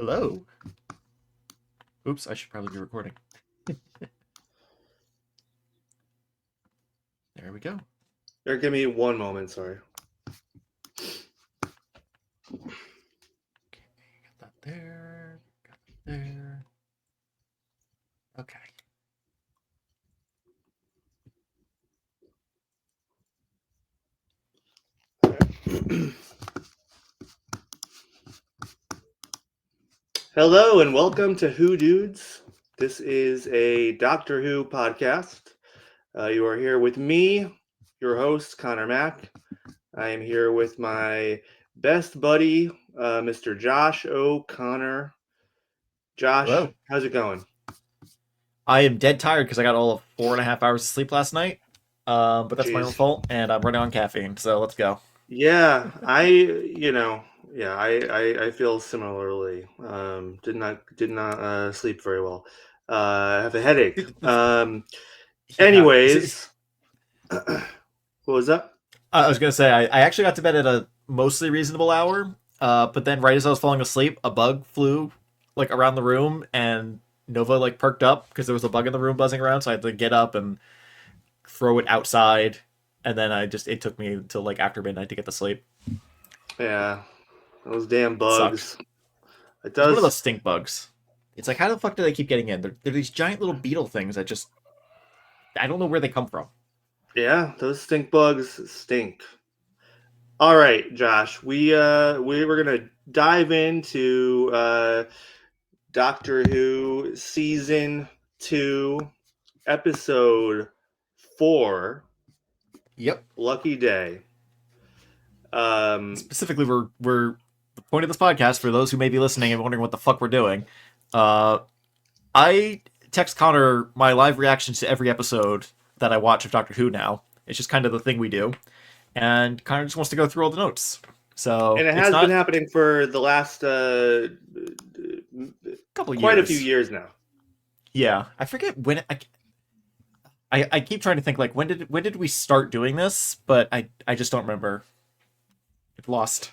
Hello. Oops, I should probably be recording. There we go. Eric, give me one moment, sorry. Okay, got that there. Got that there. Okay. Hello and welcome to Who Dudes. This is a Doctor Who podcast. You are here with me, your host, Connor Mack. I am here with my best buddy, Mr. Josh O'Connor. Josh, Hello. how's it going? I am dead tired because I got all of 4.5 hours of sleep last night. But that's my own Jeez. fault, and I'm running on caffeine, so let's go. Yeah, I feel similarly. Did not sleep very well. I have a headache. Anyways, what was that? I was gonna say I actually got to bed at a mostly reasonable hour. But then right as I was falling asleep, a bug flew like around the room, and Nova like perked up because there was a bug in the room buzzing around. So I had to get up and throw it outside, and then it took me until like after midnight to get to sleep. Yeah, those damn Sucked. bugs. It It's one of does. those stink bugs. It's like, how the fuck do they keep getting in? They're these giant little beetle things that just I don't know where they come from. Yeah, those stink bugs stink. All right, Josh. We were gonna dive into Doctor Who season 2, episode 4. Yep. Lucky Day. Specifically, we're the point of this podcast for those who may be listening and wondering what the fuck we're doing. I text Connor my live reactions to every episode that I watch of Doctor Who now. It's just kind of the thing we do, and Connor just wants to go through all the notes. So and it it's has not been happening for the last a couple quite years. a few years now. Yeah, I forget when I keep trying to think like when did we start doing this, but I just don't remember. It's lost.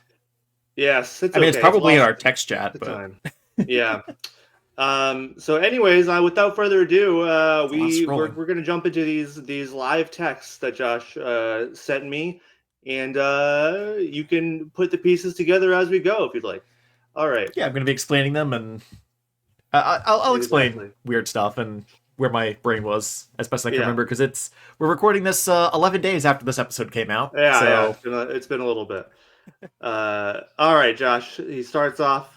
Yes, it's I mean, okay. it's probably in lost our text chat, the but time. Yeah. So, anyways, without further ado, it's a lot of scrolling. we're gonna jump into these live texts that Josh sent me, and you can put the pieces together as we go if you'd like. All right. Yeah, I'm going to be explaining them, and I'll explain Exactly. weird stuff and where my brain was as best I can Yeah. remember because we're recording this 11 days after this episode came out. Yeah. So It's been a little bit. All right, Josh. He starts off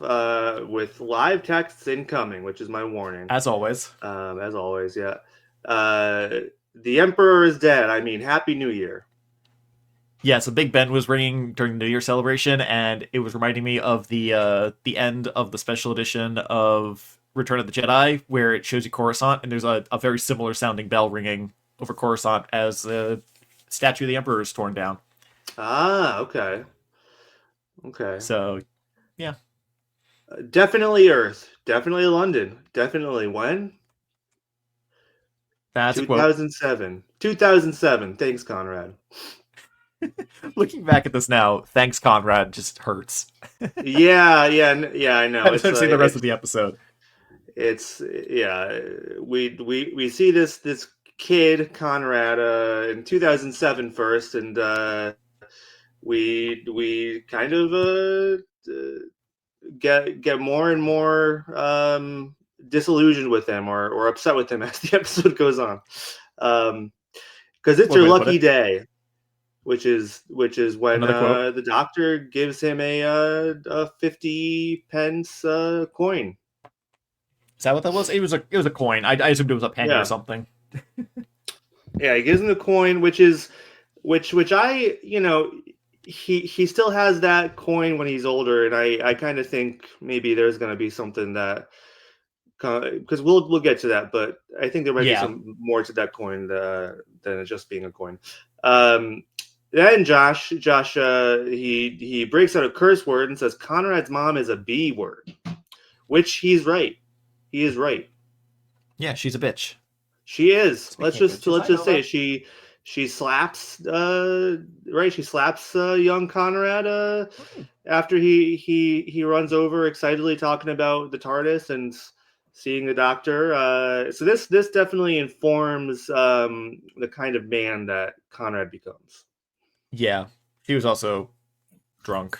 with live texts incoming, which is my warning. as always, As always, yeah. The Emperor is dead. I mean, Happy New Year. yeah. So Big Ben was ringing during the New Year celebration, and it was reminding me of the end of the special edition of Return of the Jedi, where it shows you Coruscant, and there's a very similar sounding bell ringing over Coruscant as the statue of the Emperor is torn down. Ah, okay. Okay. So yeah, Definitely Earth. Definitely London. Definitely when? that's a quote. 2007. 2007. Thanks, Conrad. Looking back at this now, thanks Conrad just hurts. Yeah, I know. I've seen the rest of the episode. It's yeah. We see this kid Conrad in 2007 first, and we kind of get more and more disillusioned with him or upset with him as the episode goes on, because it's One your way to put lucky it. day, which is when Another quote. the Doctor gives him a 50 pence coin. Is that what that was? It was a coin. I assumed it was a penny Yeah. or something. Yeah, he gives him the coin, which I he still has that coin when he's older, and I kind of think maybe there's going to be something that, because we'll get to that, but I think there might be some more to that coin than it just being a coin. Then Josh he breaks out a curse word and says Conrad's mom is a B word, which he's right. He is right. Yeah, she's a bitch. She is. Let's Speaking of just bitches, I know say that. she slaps right. She slaps young Conrad after he runs over excitedly talking about the TARDIS and seeing the Doctor. So this definitely informs the kind of man that Conrad becomes. Yeah, he was also drunk,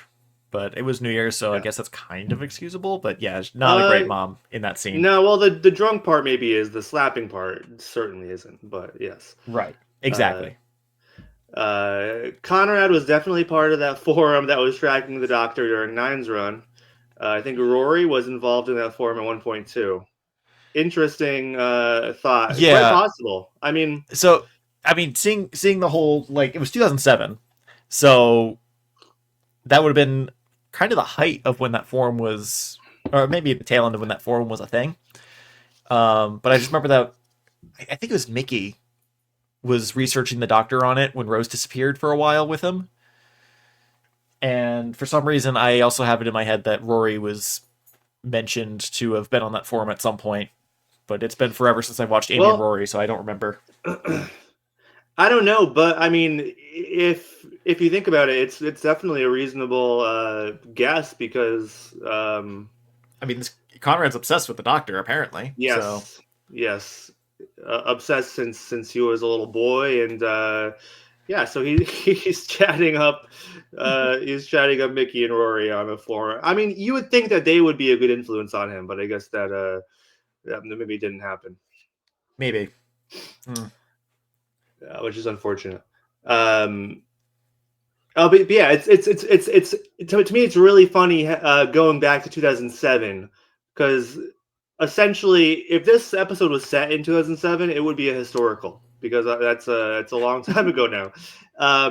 but it was New Year's, so I Yeah. guess that's kind of excusable. But yeah, not a great mom in that scene. No, well, the drunk part maybe is, the slapping part certainly isn't, but yes. Right. Uh, Exactly. Conrad was definitely part of that forum that was tracking the Doctor during Nine's run. I think Rory was involved in that forum at one point too. Interesting thought. Quite Yeah. possible. I mean, So I mean, seeing the whole, like, it was 2007, so that would have been kind of the height of when that forum was, or maybe the tail end of when that forum was a thing. But I just remember that I think it was Mickey was researching the Doctor on it when Rose disappeared for a while with him. And for some reason, I also have it in my head that Rory was mentioned to have been on that forum at some point. But it's been forever since I watched Amy and well, Rory, so I don't remember. I don't know, but I mean, if you think about it, it's definitely a reasonable guess because I mean, Conrad's obsessed with the Doctor, apparently. So yes, yes, obsessed since he was a little boy, and yeah, so he's chatting up Mickey and Rory on the forum. I mean, you would think that they would be a good influence on him, but I guess that maybe didn't happen, maybe. Hmm. which is unfortunate. Um, but yeah, it's to me it's really funny going back to 2007 because essentially if this episode was set in 2007, it would be a historical because that's a long time ago now.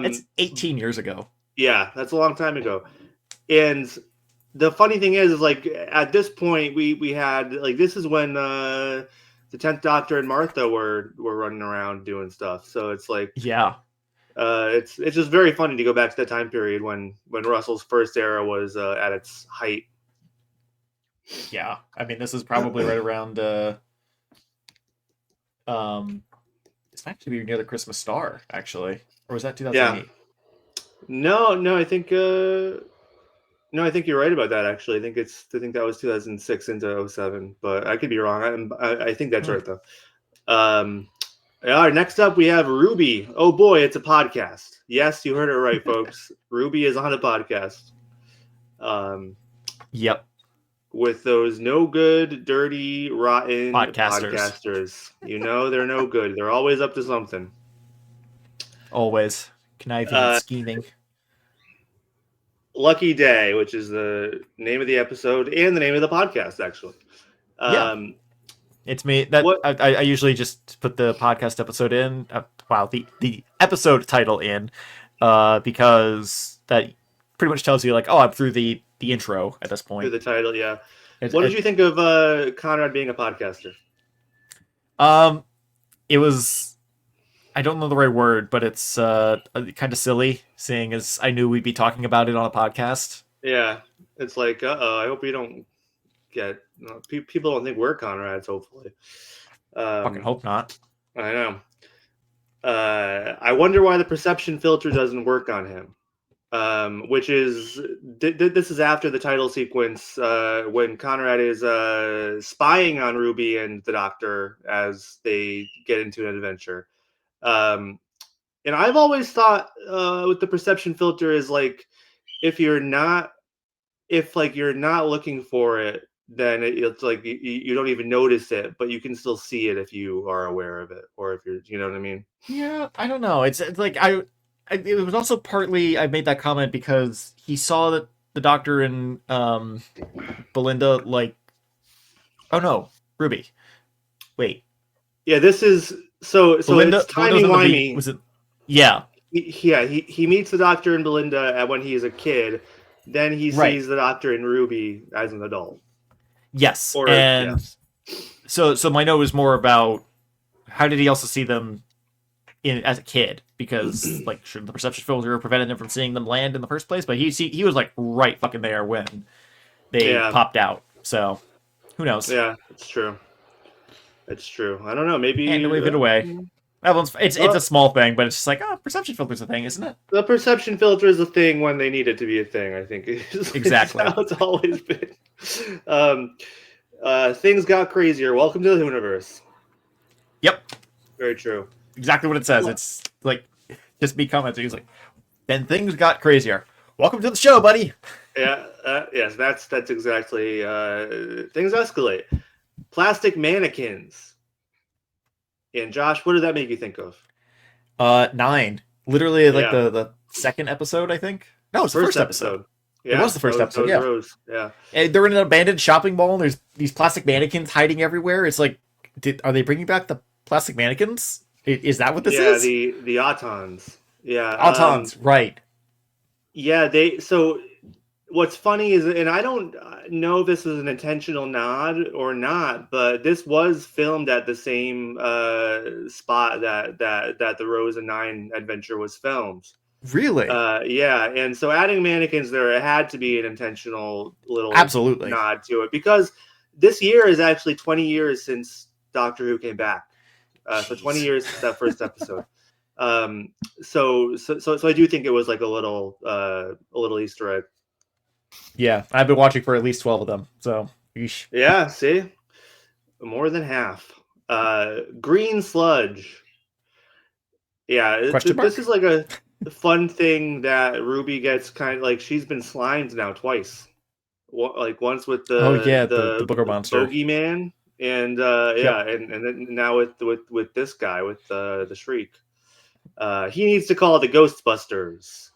It's Um, 18 years ago. yeah, that's a long time ago. And the funny thing is like at this point we had like this is when the 10th Doctor and Martha were running around doing stuff. So it's like Yeah. it's just very funny to go back to that time period when Russell's first era was at its height. Yeah. I mean, this is probably right around um it's actually near the Christmas star, actually. Or was that Yeah. 2008? No, I think no, I think you're right about that. Actually, I think that was 2006 into '07, but I could be wrong. I think that's Hmm. right though. Um, all right, next up we have Ruby. Oh boy, it's a podcast. Yes, you heard it right, folks. Ruby is on a podcast. Um, Yep. with those no good, dirty, rotten Podcasters. podcasters. You know they're no good. They're always up to something. Always conniving and Uh, scheming. Lucky Day, which is the name of the episode and the name of the podcast, actually. Yeah. Um, It's me. That what? I usually just put the podcast episode in. Wow, the episode title in, because that pretty much tells you, like, oh, I'm through the intro at this Through point. the title, yeah. It, What did it, you think of Conrad being a podcaster? um, it was, I don't know the right word, but it's kind of silly, seeing as I knew we'd be talking about it on a podcast. Yeah, it's like, I hope you don't get people don't think we're Conrads. Hopefully, Fucking hope not. I know. I wonder why the perception filter doesn't work on him. Which is this is after the title sequence when Conrad is spying on Ruby and the Doctor as they get into an adventure. Um, and I've always thought with the perception filter is like if you're not if like you're not looking for it, then it's like you don't even notice it, but you can still see it if you are aware of it, or if you're, you know what I mean? Yeah, I don't know. It's like it was also partly I made that comment because he saw that the Doctor and Belinda, like, oh no, Ruby. Wait, Yeah, this is so it's Belinda was timey in wimey. was it? Yeah, He meets the Doctor and Belinda when he's a kid. Then he right. sees the Doctor and Ruby as an adult. Yes, Or yeah, and so my note was more about how did he also see them in as a kid, because like should the perception filter have prevented him from seeing them land in the first place? But he was like right fucking there when they yeah, popped out. So who knows? yeah. It's true. It's true. I don't know. Hand to Maybe wave it away. That one's it's Well, a small thing, but it's just like, oh, perception filter's a thing, isn't it? the perception filter is a thing when they need it to be a thing. I think is Exactly. how it's always been. Um, things got crazier. Welcome to the universe. Yep. Very true. Exactly what it says. It's like just me commenting. It's like, then things got crazier. Welcome to the show, buddy. Yeah. Yes. That's exactly. Things escalate. Plastic mannequins. And Josh, what did that make you think of? 9. Literally, like Yeah. the second episode, I think. No, it's the First first episode. Yeah, It was the first that episode. was Yeah. Rose. Yeah. And they're in an abandoned shopping mall, and there's these plastic mannequins hiding everywhere. It's like, are they bringing back the plastic mannequins? Is that what this Yeah. is? The Autons. Yeah. Autons, right? Yeah. So what's funny is, and I don't know if this is an intentional nod or not, but this was filmed at the same spot that the Rose and Nine adventure was filmed. Really? Yeah, and so adding mannequins there, it had to be an intentional little Absolutely. nod to it, because this year is actually 20 years since Doctor Who came back. So 20 Jeez. years since that first episode. So I do think it was like a little Easter egg. Yeah, I've been watching for at least 12 of them. So, yeesh. Yeah, see, more than half. Green sludge. Yeah, Question mark? this is like a fun thing that Ruby gets, kind of like she's been slimed now twice. Like once with the booger monster. bogeyman, and and then now with this guy with the shriek. He needs to call the Ghostbusters.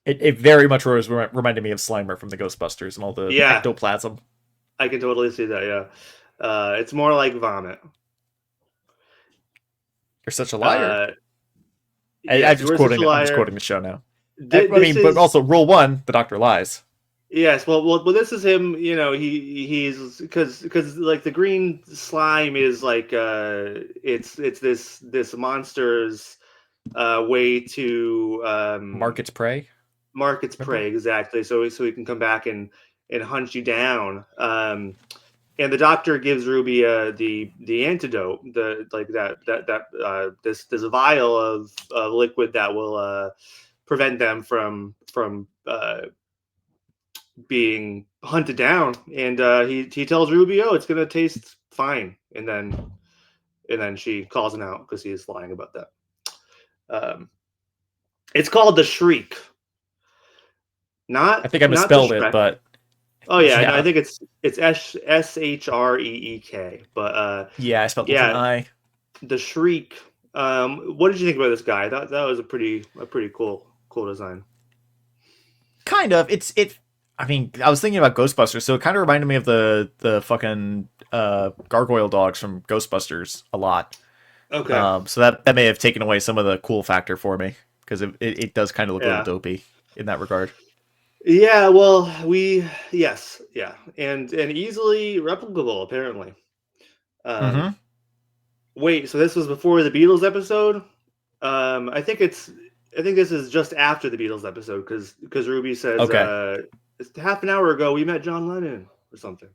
It very much reminded me of Slimer from the Ghostbusters and all the ectoplasm. I can totally see that. Yeah, it's more like vomit. You're such a liar. Yes, I'm just quoting the show now. But also rule 1: the doctor lies. Yes, well, this is him. You know, he's because like the green slime is like it's this monster's way to mark its prey. Mark its prey, exactly. So he can come back and hunt you down. And the doctor gives Ruby the antidote, this vial of liquid that will prevent them from being hunted down. And he tells Ruby, "Oh, it's gonna taste fine," and then she calls him out because he is lying about that. It's called the Shriek. I think I misspelled it, but oh yeah, no, I think it's Shreek. But yeah, I spelled it with an I. The Shriek. What did you think about this guy? That was a pretty cool design. Kind of. I mean, I was thinking about Ghostbusters, so it kind of reminded me of the fucking gargoyle dogs from Ghostbusters a lot. Okay. So that may have taken away some of the cool factor for me, because it does kind of look a little dopey in that regard. Yeah, well, and easily replicable, apparently. Wait, so this was before the Beatles episode? I think this is just after the Beatles episode, because Ruby says, it's half an hour ago we met John Lennon or something.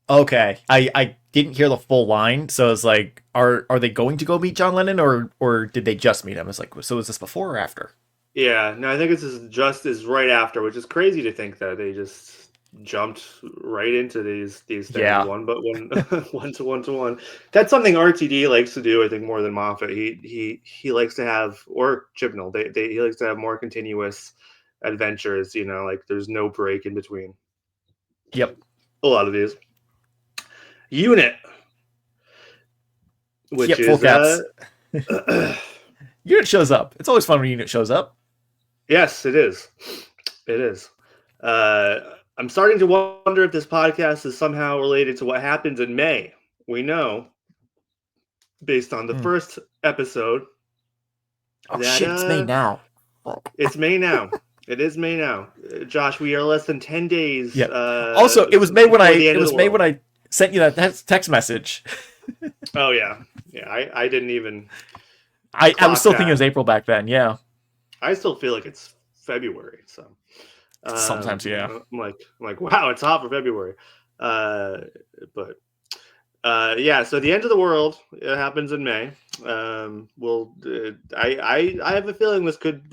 Okay, I didn't hear the full line, so it's like, are they going to go meet John Lennon, or did they just meet him? It's like, so is this before or after? Yeah, no, I think this is right after, which is crazy to think that they just jumped right into these things, one to one. That's something RTD likes to do, I think, more than Moffat. He likes to have, or Chibnall, he likes to have more continuous adventures. You know, like there's no break in between. Yep, a lot of these. Unit, which full is caps. Unit shows up. It's always fun when Unit shows up. Yes, it is. It is. I'm starting to wonder if this podcast is somehow related to what happens in May. We know, based on the first episode. Oh shit! It's May now. It's May now. It is May now, Josh. We are less than 10 days. Yeah. Also, it was May when I sent you that text message. Oh yeah. I didn't even. I was still thinking it was April back then. Yeah. I still feel like it's February. So sometimes, yeah. I'm like, wow, it's hot for February. But Yeah, so the end of the world happens in May. Well, I have a feeling this could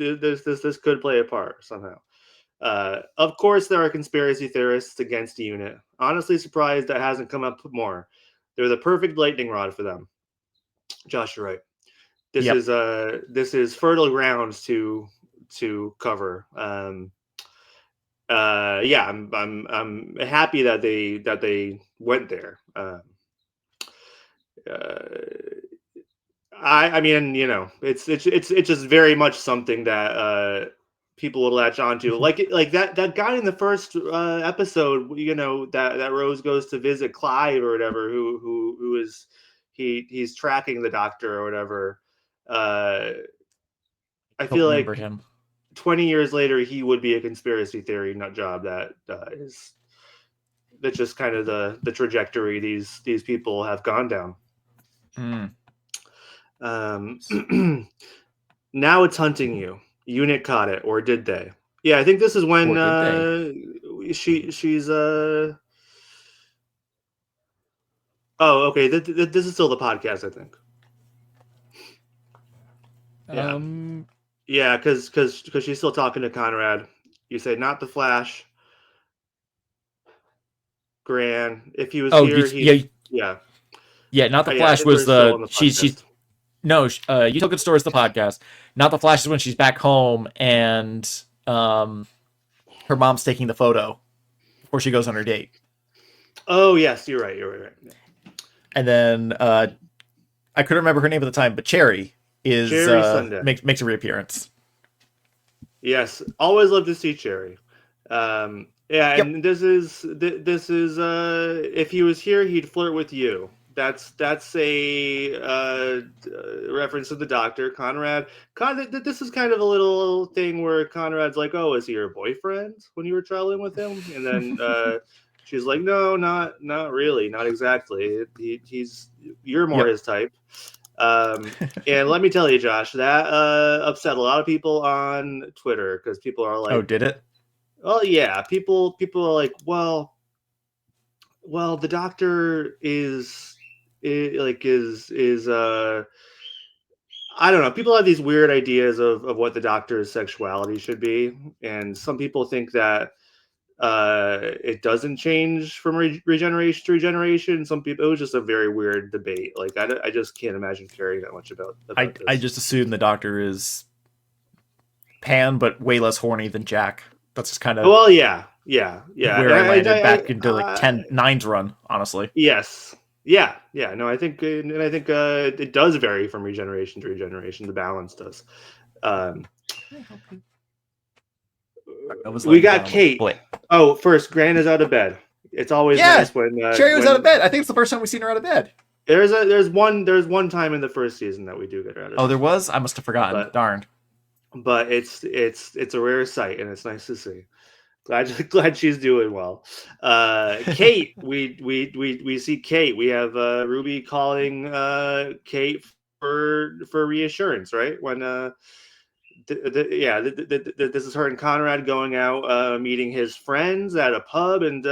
play a part somehow. Of course, there are conspiracy theorists against UNIT. Honestly, surprised that hasn't come up more. They're the perfect lightning rod for them. Josh, you're right. Yep. This is fertile grounds to cover. Yeah, I'm happy that they went there. Uh, I mean, it's just very much something that people would latch onto. Like that guy in the first episode, that Rose goes to visit Clive or whatever, who is he's tracking the doctor or whatever. Uh, I Don't feel remember like him. 20 years later he would be a conspiracy theory nut job is that's just kind of the trajectory these people have gone down. Mm. Um, Now it's hunting you. Unit caught it, or did they? Yeah, I think this is when Or did they? she's Oh, okay. This is still the podcast, I think. Yeah, Um. yeah, because she's still talking to Conrad. You say not the Flash, Gran. If he was Oh, here, yeah, yeah, yeah. Not the yeah. I Flash think we're was still the on the she's podcast. no. You took it stories the podcast. Not the Flash is when she's back home and her mom's taking the photo before she goes on her date, Oh yes, you're right. You're right. Yeah. and then I couldn't remember her name at the time, but Cherry is Cherry Sunday. makes a reappearance. Yes, always love to see Cherry. Yeah, Yep. and this is if he was here, he'd flirt with you. That's a reference to the Doctor, Conrad. This is kind of a little thing where Conrad's like, "Oh, is he your boyfriend when you were traveling with him?" And then she's like, "No, not really, not exactly. He's you're more Yep. his type." And let me tell you, Josh, that upset a lot of people on Twitter because people are Oh, like, did it? "Oh yeah," people are like, "Well, the Doctor is I don't know." People have these weird ideas of what the Doctor's sexuality should be, and some people think that it doesn't change from regeneration to regeneration. Some people, it was just a very weird debate. Like I just can't imagine caring that much about I this. just assume the Doctor is Pan, but way less horny than Jack. That's just kind of Well, yeah. where I landed back into like I 10-9's run, honestly. yes, yeah. No, I think, and I think it does vary from regeneration to regeneration. The balance does. Um, Nova's we laying got down with Kate. Blake. Oh, first, Gran is out of bed. It's always Yeah, nice when Cherry was out of bed. I think it's the first time we've seen her out of bed. there's one time in the first season that we do get her out of Oh, there bed, was. I must have forgotten. but Darn. it's a rare sight and it's nice to see. Glad she's doing well. Kate, we see Kate. We have Ruby calling Kate for reassurance, right? When this is her and Conrad going out meeting his friends at a pub, and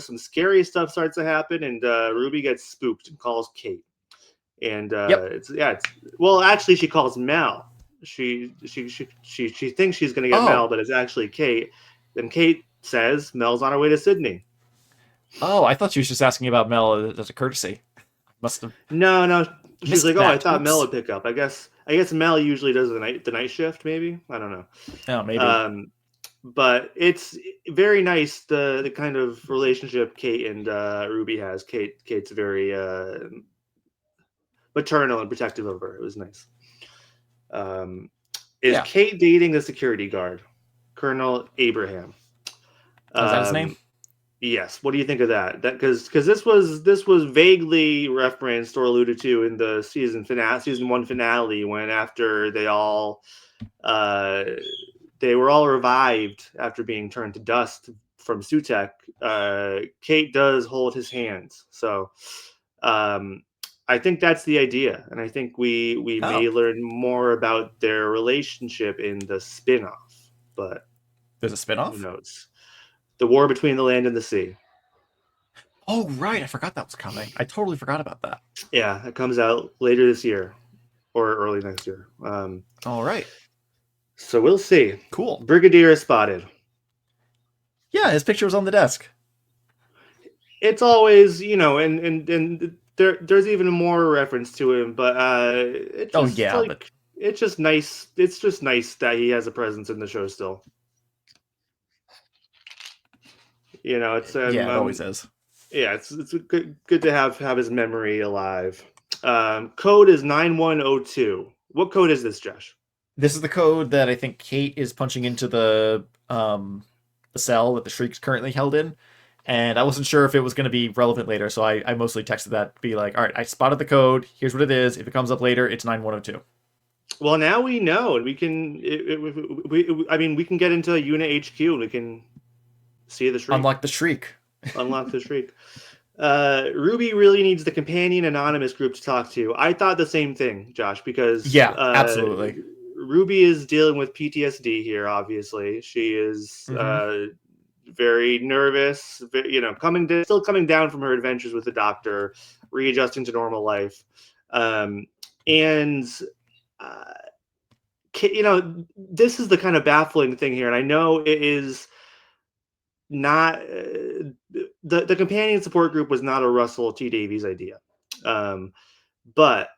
some scary stuff starts to happen, and Ruby gets spooked and calls Kate. And Yep. it's well, actually, she calls Mel. She thinks she's going to get Mel, Oh. but it's actually Kate. Then Kate says Mel's on her way to Sydney. Oh, I thought she was just asking about Mel as a courtesy. Must have No. She's missed like, "Oh, I that. thought Mel Oops. would pick up. I guess Mel usually does the night shift. Maybe I don't know. Oh, maybe. But it's very nice the kind of relationship Kate and Ruby has. Kate's very maternal and protective of her. It was nice. Um, is Yeah. Kate dating the security guard, Colonel Abraham? Oh, is that his name? Um, yes. What do you think of that? That because this was vaguely referenced or alluded to in the season one finale, when after uh, they were all revived after being turned to dust from Sutek. Kate does hold his hands, so um, I think that's the idea, and I think we Oh, may learn more about their relationship in the spin-off, but there's a who spinoff. knows? The war between the land and the sea. Oh, right. I forgot that was coming. I totally forgot about that. Yeah, it comes out later this year or early next year. All right. So we'll see. Cool. Brigadier is spotted. Yeah, his picture was on the desk. It's always, and there's even more reference to him, but it Oh, just yeah, but like it's just nice. It's just nice that he has a presence in the show still. It's yeah, it always is. yeah, it's good to have his memory alive. Code is 9102. What code is this, Josh? This is the code that I think Kate is punching into the cell that the Shriek's currently held in. And I wasn't sure if it was going to be relevant later, so I mostly texted that, be like, all right, I spotted the code. Here's what it is. If it comes up later, it's 9102. Well, now we know, and we can. I mean, we can get into Unit HQ, and we can see the Shriek. Unlock the Shriek. Unlock the Shriek. Ruby really needs the companion anonymous group to talk to. I thought the same thing, Josh, because Yeah, absolutely. Ruby is dealing with PTSD here. Obviously, she is very nervous. Still coming down from her adventures with the Doctor, readjusting to normal life, and this is the kind of baffling thing here, and I know it is not the companion support group was not a Russell T Davies idea, but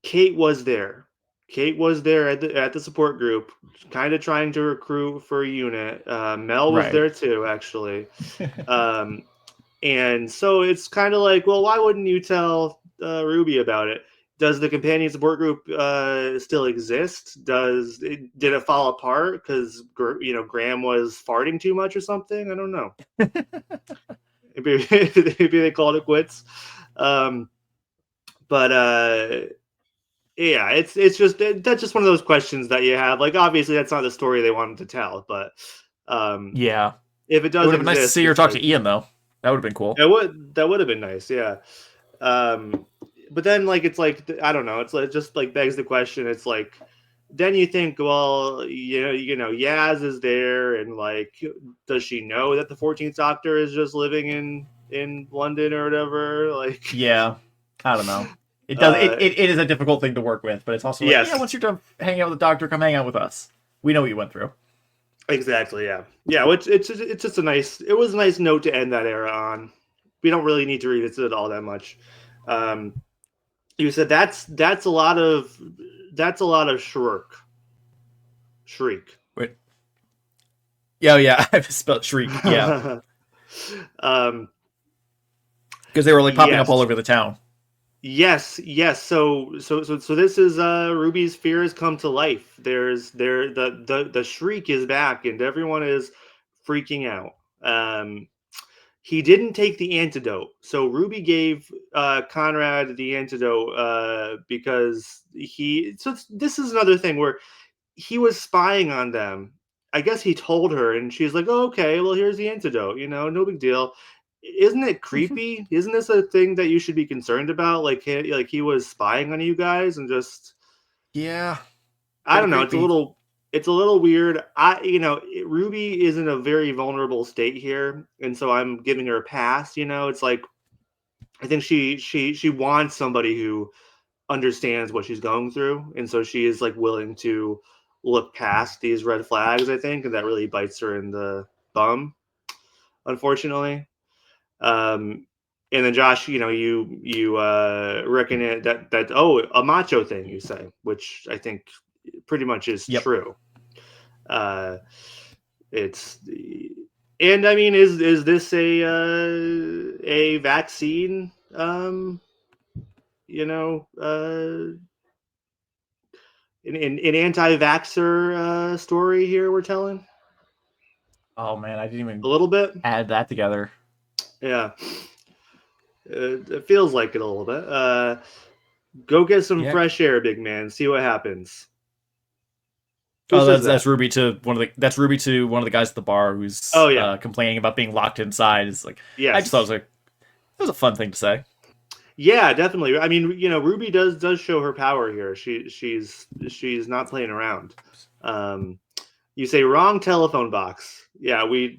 Kate was there. Kate was there at the support group, kind of trying to recruit for a unit. Mel was Right. there too, actually, and so it's kind of like, well, why wouldn't you tell Ruby about it? Does the companion support group still exist? Did it fall apart because Graham was farting too much or something? I don't know. maybe they called it quits. But yeah, it's just that's just one of those questions that you have. Like, obviously, that's not the story they wanted to tell, but Yeah. if it It does would have been nice to exist, see her it's talk like, to Ian, though. That would have been cool. that would have been nice, yeah. But then, like, it's like, I don't know, it's like, just like begs the question. It's like, then you think, well, Yaz is there, and like, does she know that the 14th Doctor is just living in London or whatever? Like, Yeah. I don't know. It does. It is a difficult thing to work with, but it's also like, yeah, yes, once you're done hanging out with the Doctor, come hang out with us. We know what you went through. exactly, yeah. Which it's just it was a nice note to end that era on. We don't really need to revisit it all that much. You said that's a lot of shriek. Wait. Yeah, yeah. I spelled Shriek. Yeah, um, because they were like popping up all yes, over the town. yes. So this is Ruby's fears come to life. The shriek is back, and everyone is freaking out. He didn't take the antidote, so Ruby gave Conrad the antidote because he. So this is another thing where he was spying on them. I guess he told her, and she's like, "Oh, okay, well, here's the antidote. No big deal." Isn't it creepy? Isn't this a thing that you should be concerned about? Like he was spying on you guys, and just Yeah, I pretty don't know. creepy. It's a little weird. Ruby is in a very vulnerable state here, and so I'm giving her a pass. It's like I think she wants somebody who understands what she's going through, and so she is like willing to look past these red flags, I think, and that really bites her in the bum, unfortunately. And then Josh, you reckon it that a macho thing, you say, which I think pretty much is Yep. true. It's and I mean, is this a vaccine you know an anti-vaxxer story here we're telling Oh man, I didn't a even little bit. add that together. Yeah, it feels like it a little bit. Go get some Yeah. fresh air, big man. See what happens. Who Oh, says that's that? Ruby to one of the guys at the bar who's Oh yeah, complaining about being locked inside. It's like I just thought it yes, was like it was a fun thing to say. yeah, definitely. I mean, Ruby does show her power here. She's not playing around. Um, You say wrong telephone box. Yeah, we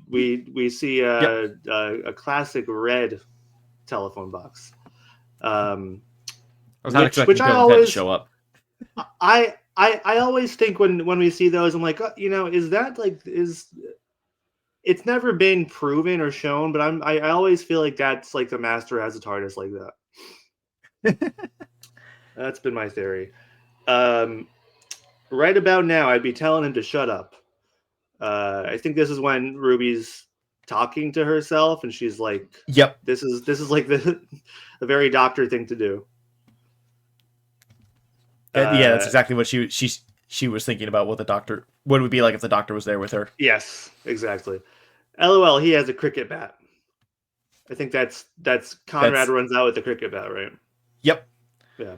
see Yep. a classic red telephone box. I was not Which expecting I Bill and Ted to always show up. I always think when we see those, I'm like, you know, is that like is it's never been proven or shown, but I always feel like that's like the Master has a TARDIS like that. That's been my theory. Um, right about now, I'd be telling him to shut up. I think this is when Ruby's talking to herself, and she's like, Yep. this is like the a very Doctor thing to do." Yeah, that's Uh, exactly what she was thinking about. What it would be like if the Doctor was there with her. yes, exactly. LOL, he has a cricket bat. I think that's Conrad That's runs out with the cricket bat, right? yep. Yeah.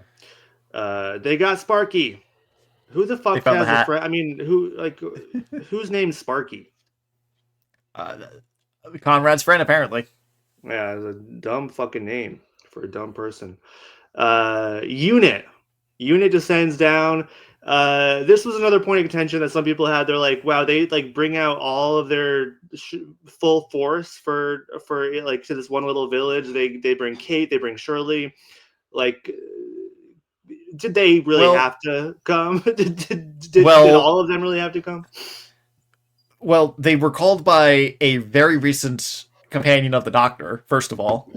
They got Sparky. Who the They fuck found the has a hat. friend? I mean, whose name's Sparky? Uh, Conrad's friend, apparently. Yeah, it's a dumb fucking name for a dumb person. Unit. Unit descends down. This was another point of contention that some people had. They're like, wow, they like bring out all of their full force for like to this one little village. They bring Kate, they bring Shirley. Like, did they really Well, have to come? Did well, all of them really have to come? well, they were called by a very recent companion of the Doctor. First of all,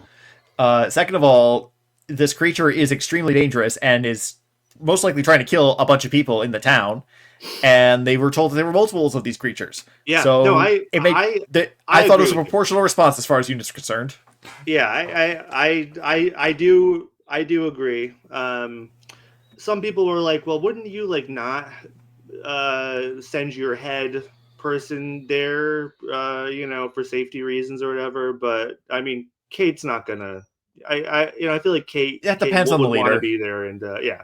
second of all, this creature is extremely dangerous and is most likely trying to kill a bunch of people in the town. And they were told that there were multiples of these creatures. Yeah, So no, it made I thought it was a proportional response as far as units are concerned. Yeah, I do agree. Some people were like, well, wouldn't you like not send your head person there, you know, for safety reasons or whatever? But I mean, Kate's not gonna. I feel like That Kate depends on the would want to leader. be there, and yeah.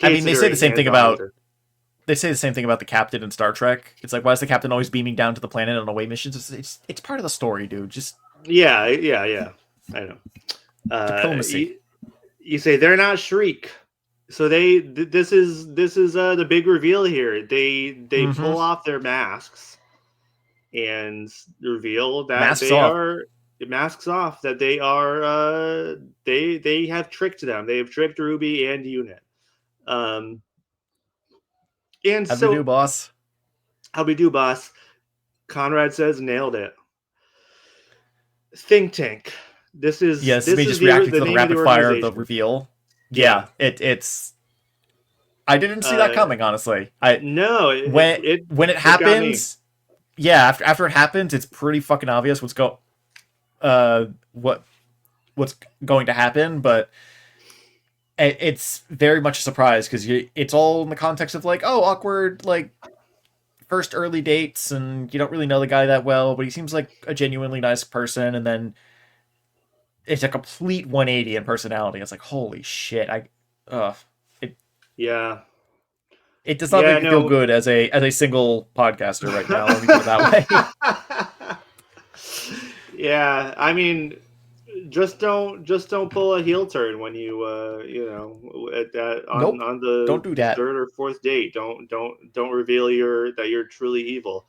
I Kate's mean, they say very the same thing hands-on with about her. the captain in Star Trek. It's like, why is the captain always beaming down to the planet on away missions? It's part of the story, dude. Just Yeah. I know. diplomacy. You say they're not Shriek. So this is the big reveal here. They Mm-hmm. pull off their masks and reveal that Masks they off. are masks off, that they are they have tricked them. They have tricked Ruby and Unit. Um and How'd we do, so boss? how we do, boss? Conrad says nailed it. Think tank. Yes, This me is just reacting the to the name of the rapid fire of the organization. reveal. Yeah. Yeah, it's. I didn't see that Uh coming, honestly. I no, when it it got me. happens, yeah, after it happens, it's pretty fucking obvious uh what what's going to happen, but it's very much a surprise because it's all in the context of like, oh, awkward, like first early dates, and you don't really know the guy that well, but he seems like a genuinely nice person, and then it's a complete 180 in personality. It's like, holy shit, uh it Yeah. it does not Yeah, make me feel no. good as a single podcaster right now. Let me put it that way. Yeah, I mean, just don't pull a heel turn when you you know, at that Nope, on the don't do that. third or fourth date. Don't reveal that you're truly evil.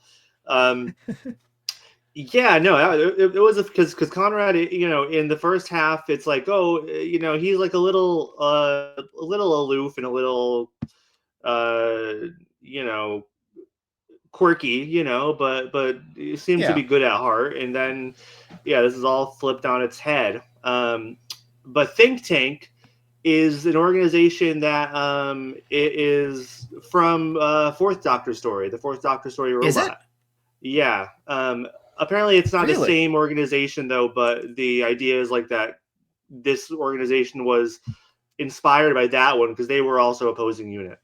Um yeah, no, it was because Conrad, you know, in the first half, it's like, oh, you know, he's like a little aloof and a little uh you know, quirky, you know, but you seem to Yeah, be good at heart. And then, yeah, this is all flipped on its head. But Think Tank is an organization that it is from Fourth Doctor story, the Fourth Doctor story is it robot. Yeah. Apparently, it's not the really? same organization though, but the idea is like that. This organization was inspired by that one because they were also opposing Unit.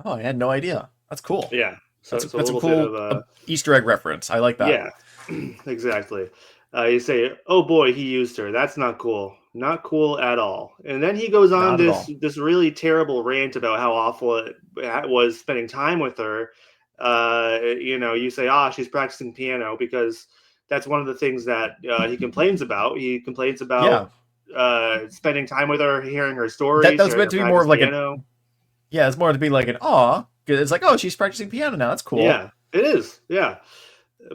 Oh, I had no idea. That's cool. Yeah. That's So a that's a little bit of cool Easter egg reference. I like that. yeah, exactly. You say, "Oh boy, he used her. That's not cool. Not cool at all." And then he goes on Not at all. this really terrible rant about how awful it was spending time with her. You know, you say, "Ah, she's practicing piano," because that's one of the things that he complains about. He complains Yeah, about spending time with her, hearing her that stories, that was hearing meant her to be more practice of like an piano. yeah. It's more to be like an aw It's like, oh, she's practicing piano now. That's cool. Yeah, it is. Yeah,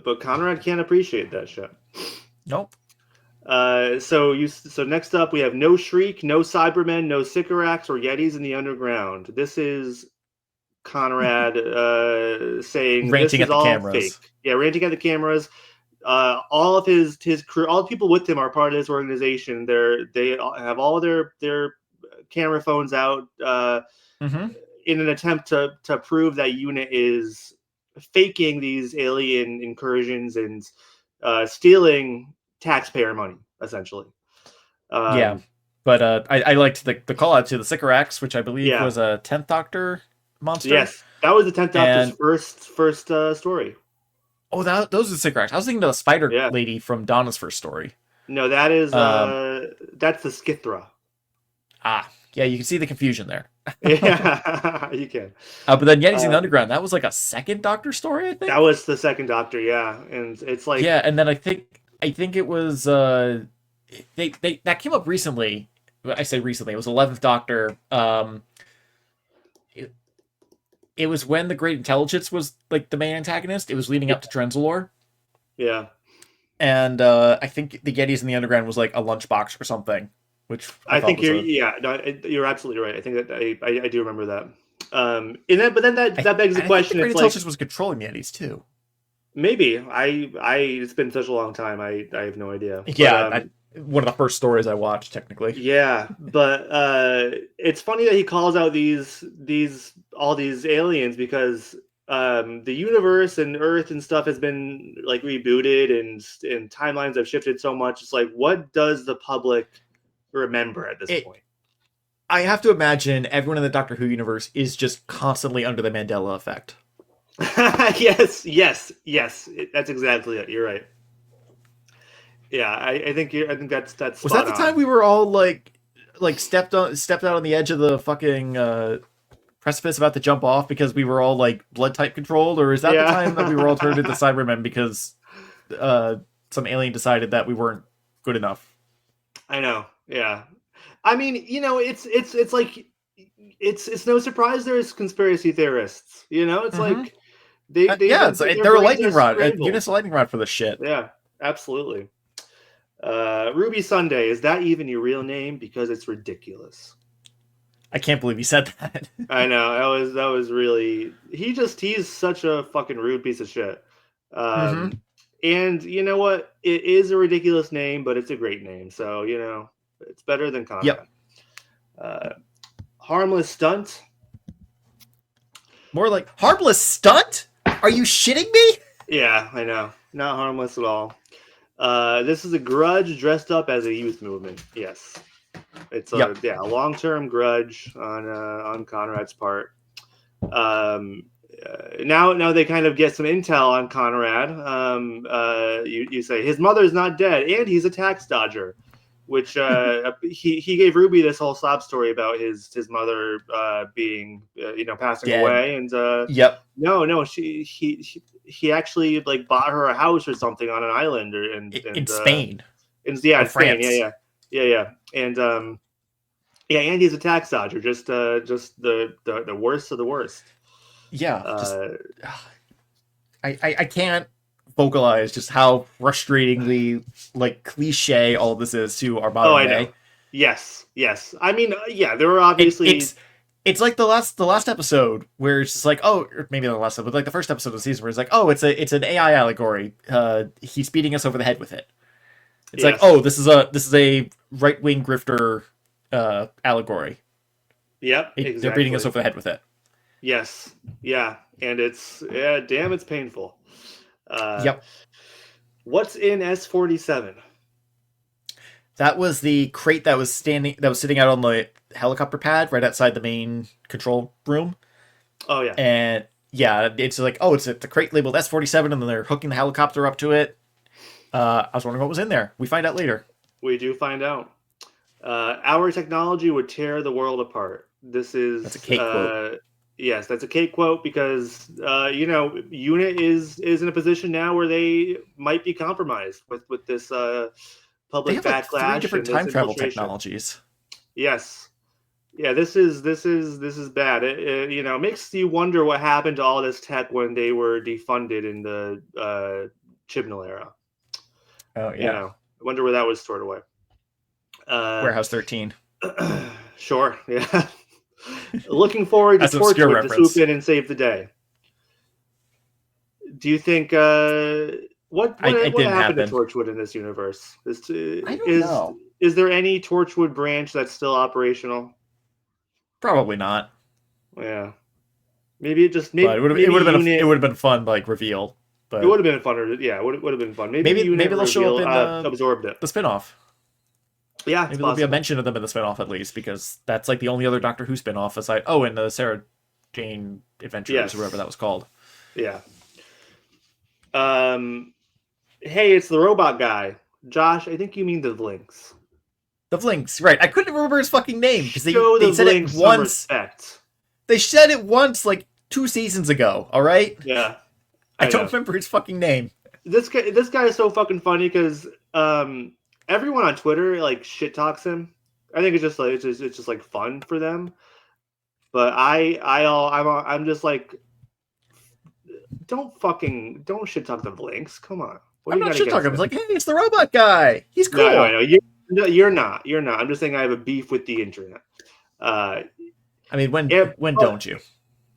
but Conrad can't appreciate that shit. Nope. So next up we have no Shriek, no Cybermen, no Sycorax or Yetis in the underground. This is Conrad saying Ranting this at is the all cameras. fake. Yeah, ranting at the cameras. All of his crew, all the people with him are part of this organization. They have all their camera phones out Mm-hmm. in an attempt to prove that UNIT is faking these alien incursions and stealing taxpayer money, essentially. Yeah, but I liked the call out to the Sycorax, which I believe Yeah. was a 10th Doctor monster. Yes, that was the 10th Doctor's And first story. oh, those are the Sycorax. I was thinking of the Spider Yeah. Lady from Donna's first story. No, that is Um, that's the Skithra. Yeah, you can see the confusion there. Yeah, you can. But then Yetis in the Underground, that was like a second Doctor story, I think. That was the second Doctor, yeah, and it's like Yeah, and then I think it was they that came up recently. I say recently, it was 11th Doctor. It was when the Great Intelligence was like the main antagonist. It was leading up to Trenzalore. yeah. And I think the Yetis in the Underground was like a lunchbox or something, which I thought think was you're absolutely right. I think that I do remember that. And then but then that begs the I question. think the Great It's like Intelligence was controlling the Yetis too. maybe I it's been such a long time. I have no idea. Yeah, But, one of the first stories I watched, technically. yeah, but it's funny that he calls out all these aliens because the universe and Earth and stuff has been like rebooted and timelines have shifted so much. It's like, what does the public remember at this point? I have to imagine everyone in the Doctor Who universe is just constantly under the Mandela effect. yes. That's exactly it. You're right. Yeah, I think that's. Was that the time we were all like stepped out on the edge of the fucking precipice about to jump off because we were all like blood type controlled, or is that the time that we were all turned into Cybermen because some alien decided that we weren't good enough? I know. Yeah. I mean, it's like it's no surprise there's conspiracy theorists. It's like they're a lightning rod. Unit's a lightning rod for this shit. Yeah, absolutely. Ruby Sunday, is that even your real name? Because it's ridiculous. I can't believe you said that. I know that was really he's such a fucking rude piece of shit. And you know what? It is a ridiculous name, but it's a great name. So it's better than Conrad. Yep. Harmless stunt. More like harmless stunt? Are you shitting me? Yeah, I know. Not harmless at all. This is a grudge dressed up as a youth movement. Yes, it's a long-term grudge on Conrad's part. Now they kind of get some intel on Conrad. You say his mother's not dead and he's a tax dodger, which he gave Ruby this whole sob story about his mother being passing dead. away, and no he actually like bought her a house or something on an island in Spain. In Spain, yeah, and and he's a tax dodger, just the worst of the worst. Yeah, I can't vocalize just how frustratingly like cliche all this is to our modern day. Know. Yes. I mean, there were obviously it's like the last episode where it's just like, oh, or maybe not the last episode, but like the first episode of the season where it's like, oh, it's an AI allegory. He's beating us over the head with it. It's like, oh, this is a right wing grifter allegory. Yep, exactly. They're beating us over the head with it. Yes, yeah, and it's painful. Yep. What's in S-47? That was the crate that was sitting out on the helicopter pad right outside the main control room. Oh yeah. And yeah, it's like, oh, it's the crate labeled S-47, and then they're hooking the helicopter up to it. I was wondering what was in there. We find out later. We do find out. Our technology would tear the world apart. That's a Kate quote. Yes, that's a Kate quote because UNIT is in a position now where they might be compromised with this public backlash. Like 3 different time travel technologies. Yes, Yeah, this is bad. It makes you wonder what happened to all this tech when they were defunded in the Chibnall era. Oh yeah, I wonder where that was stored away. Warehouse 13. Sure, yeah. Looking forward to That's an obscure Torchwood to swoop reference. in and save the day. Do you think what It what didn't happened to happen. Torchwood in this universe? I don't know. Is there any Torchwood branch that's still operational? Probably not. Yeah, maybe it just But it maybe would have been it unit. would have been fun like reveal. It But would have been fun. Yeah, would have been fun. Maybe unit maybe they'll show up reveal in absorbed it. the spinoff. Yeah, it's Maybe there'll be a possible. mention of them in the spinoff at least, because that's like the only other Doctor Who spinoff aside. In the Sarah Jane Adventures, or whatever Yes. that was called. Yeah. Hey, it's the robot guy, Josh. I think you mean the Vlinks. The Vlinks, right? I couldn't remember his fucking name because Show they the said it Vlinks some once. respect. They said it once like 2 seasons ago. All right. Yeah, I I don't know. remember his fucking name. This guy is so fucking funny because everyone on Twitter like shit talks him. I think it's just like fun for them. But I'm just like, don't shit talk the Vlinks. Come on. What I'm do you not got shit against talking. I was him? like, hey, it's the robot guy. He's cool. No, I know you're not. You're not. I'm just saying I have a beef with the internet. I mean, Yeah, when but don't you?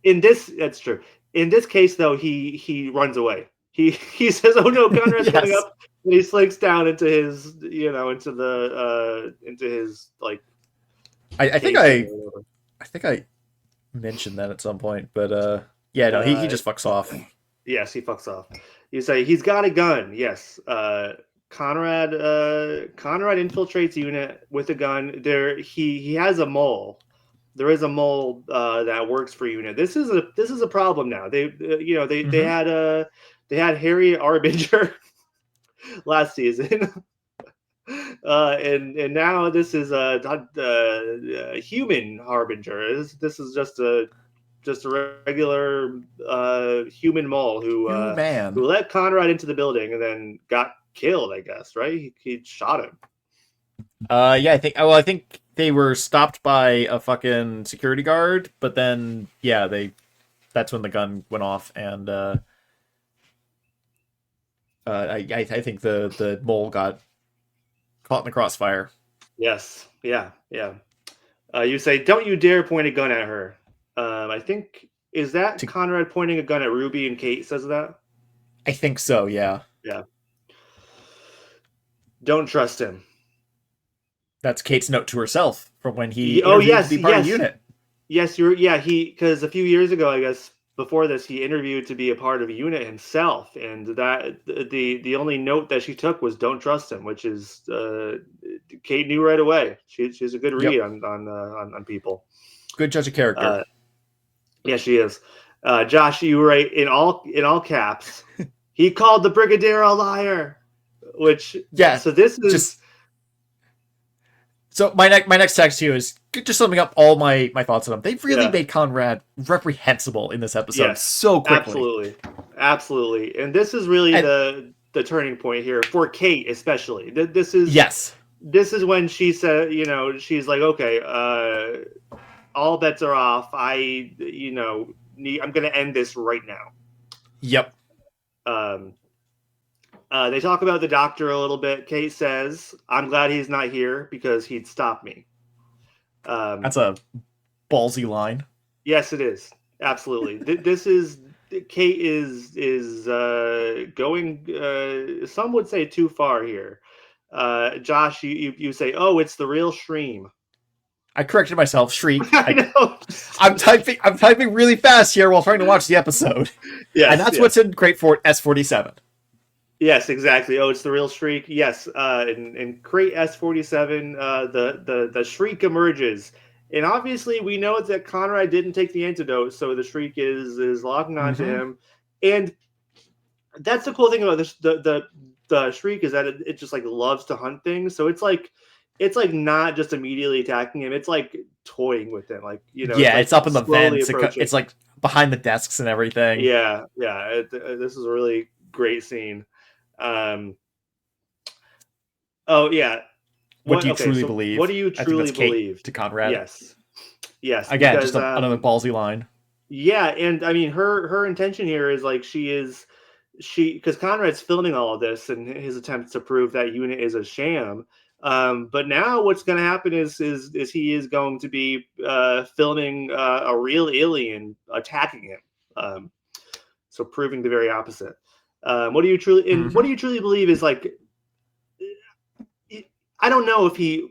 that's true. In this case, though, he runs away. He says, "Oh no, Conrad's coming Yes. up," and he slinks down into his, into his like. I think casing or whatever. I think I mentioned that at some point, but yeah, no, he Uh, just fucks off. yes, he fucks off. You say he's got a gun. Yes, Conrad infiltrates unit with a gun. He has a mole. There is a mole that works for unit. This is a problem now. They had Harry Arbinger last season. And now this is a human harbinger. This is just a regular human mole Two who man. let Conrad into the building and then got killed. I guess right. He shot him. Yeah, I think they were stopped by a fucking security guard, but then yeah, that's when the gun went off, and I think the mole got caught in the crossfire. Yes. Yeah. Yeah. You say, "Don't you dare point a gun at her." I think is that To, Conrad pointing a gun at Ruby and Kate says that. I think so. Yeah, Yeah. Don't trust him. that's Kate's note to herself from when he Oh interviewed to yes, be part of yes, unit. yes. He because a few years ago, I guess before this, he interviewed to be a part of unit himself, and that the only note that she took was "Don't trust him," which is Kate knew right away. She's a good read Yep, on people. good judge of character. Uh, yeah, she is. Josh, you write in all caps. He called the Brigadier a liar. Which Yeah, so this is just so my next text to you is just summing up all my thoughts on him. They've really yeah. made Conrad reprehensible in this episode Yes, so quickly. absolutely, and this is really And the turning point here for Kate, especially. This is yes, when she said, she's like, okay, all bets are off. I'm going to end this right now. yep. They talk about the doctor a little bit. Kate says, "I'm glad he's not here because he'd stop me." That's a ballsy line. Yes, it is. Absolutely. This is Kate is going. Some would say too far here. Josh, you say, "Oh, it's the real Shreem." I corrected myself. Shriek. I know. I'm typing really fast here while trying to watch the episode, Yes, and that's yes. what's in Great Fort S47. Yes, exactly. Oh, it's the real Shriek. Yes, in Crate S47, the Shriek emerges, and obviously we know that Conrad didn't take the antidote, so the Shriek is locking onto him, and that's the cool thing about this. The Shriek is that it just like loves to hunt things, so it's like not just immediately attacking him; it's like toying with him, like Yeah, it's up in the vents. approaching. It's like behind the desks and everything. Yeah. This is a really great scene. Oh yeah. What do you truly believe? What do you I think truly that's Kate believe to Conrad. Yes. Yes, Again, just because another ballsy line. yeah, and I mean her intention here is like she because Conrad's filming all of this and his attempts to prove that unit is a sham. But now what's going to happen is he is going to be filming a real alien attacking him. So proving the very opposite. What do you truly believe is like? I don't know if he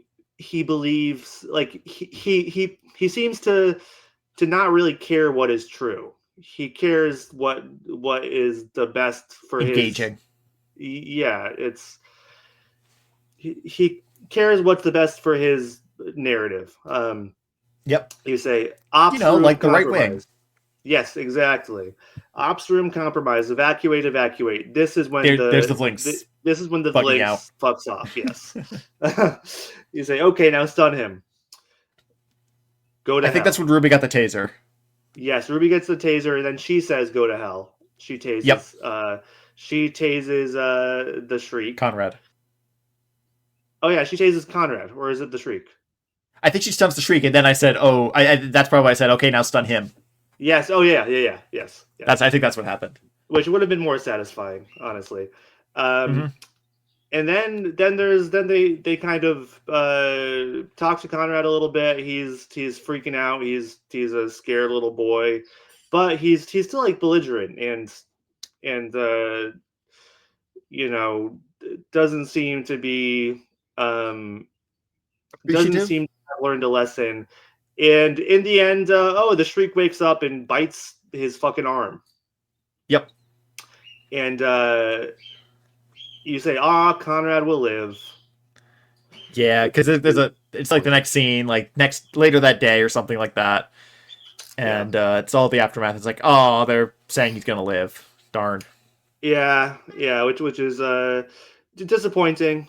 believes like he seems to not really care what is true. He cares what is the best for his. Engaging. Yeah, it's he cares what's the best for his narrative. Yep. You say ops room Like the right wing. compromise. Yes, exactly. Ops room compromise. Evacuate. Evacuate. This is when There's the Blinks this is when the bugging out. Blinks fucks off. Yes. You say, okay, now stun him. Go to I think hell. that's when Ruby got the taser. Yes, Ruby gets the taser, and then she says, "Go to hell." She tases. Yep. She tases the Shriek. Conrad. Oh yeah, she tases Conrad, or is it the Shriek? I think she stuns the Shriek, and then I said, "Oh, that's probably why I said, okay, now stun him." Yes. Oh yeah. Yes. I think that's what happened. Which would have been more satisfying, honestly. Mm-hmm. And then they kind of talk to Conrad a little bit. He's freaking out. He's a scared little boy, but he's still like belligerent and you know doesn't seem to be doesn't seem to have learned a lesson. And in the end, the Shriek wakes up and bites his fucking arm. Yep. And you say, Conrad will live. Yeah, because it's like the next scene, like later that day or something like that. And it's all the aftermath. It's like, oh, they're saying he's gonna live. Darn. Yeah, which is disappointing.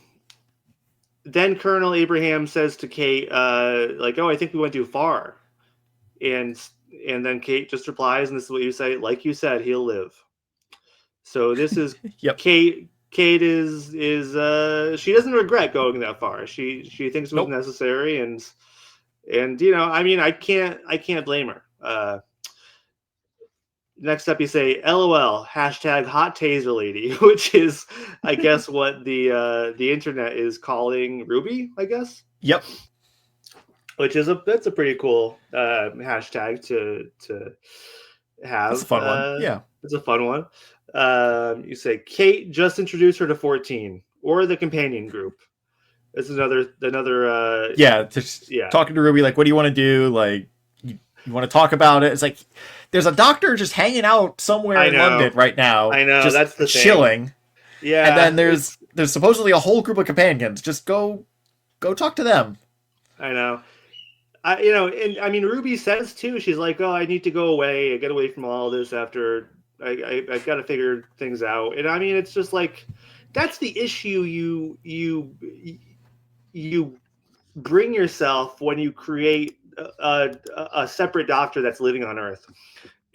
Then Colonel Abraham says to Kate, like, "Oh, I think we went too far," and then Kate just replies, and this is what you say: "Like you said, he'll live." So this is Yep. Kate. Kate is she doesn't regret going that far. She thinks it was necessary, and I mean, I can't blame her. Next up, you say LOL hashtag hot taser lady, which is, I guess, what the internet is calling Ruby. I guess. Yep. Which is that's a pretty cool hashtag to have. It's a fun one. Yeah. It's a fun one. You say Kate just introduced her to 14 or the companion group. This is another talking to Ruby, like, what do you want to do? Like, you want to talk about it? It's like there's a doctor just hanging out somewhere in London right now. I know, just that's the chilling. Thing. Yeah. And then there's supposedly a whole group of companions. Just go talk to them. I know. And I mean, Ruby says too, she's like, oh, I need to go away. I get away from all this after I've got to figure things out. And I mean, it's just like, that's the issue you bring yourself when you create a separate doctor that's living on Earth.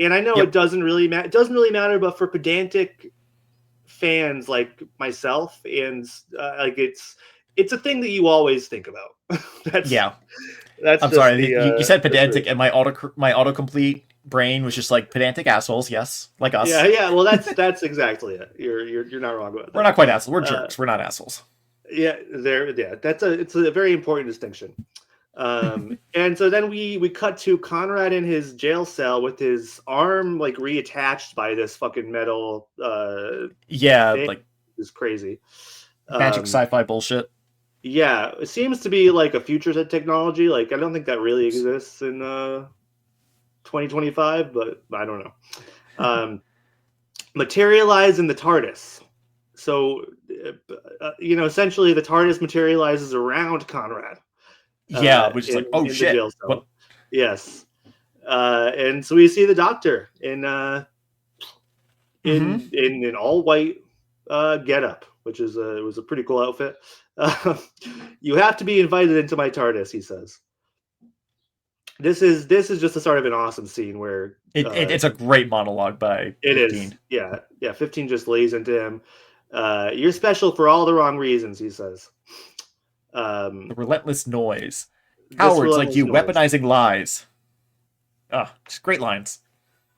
And I know it doesn't really matter. It doesn't really matter, but for pedantic fans like myself, and like it's a thing that you always think about. I'm sorry. You said pedantic, and my autocomplete brain was just like pedantic assholes. Yes, like us. Yeah. Well, that's exactly it. You're not wrong about that. We're not quite assholes. We're jerks. We're not assholes. Yeah, it's a very important distinction. And so then we cut to Conrad in his jail cell with his arm like reattached by this fucking metal. Thing. Like it's crazy. Magic sci-fi bullshit. Yeah, it seems to be like a future technology. Like I don't think that really exists in 2025, but I don't know. Materialize in the TARDIS. So, essentially the TARDIS materializes around Conrad. Yeah, which is like, oh shit. What? Yes. And so we see the Doctor in an all white getup, which is it was a pretty cool outfit. You have to be invited into my TARDIS, he says. This is just the start of an awesome scene where it's a great monologue by 15. It is. Yeah. 15 just lays into him. You're special for all the wrong reasons, he says. The relentless noise. Cowards like you weaponizing lies. Just great lines.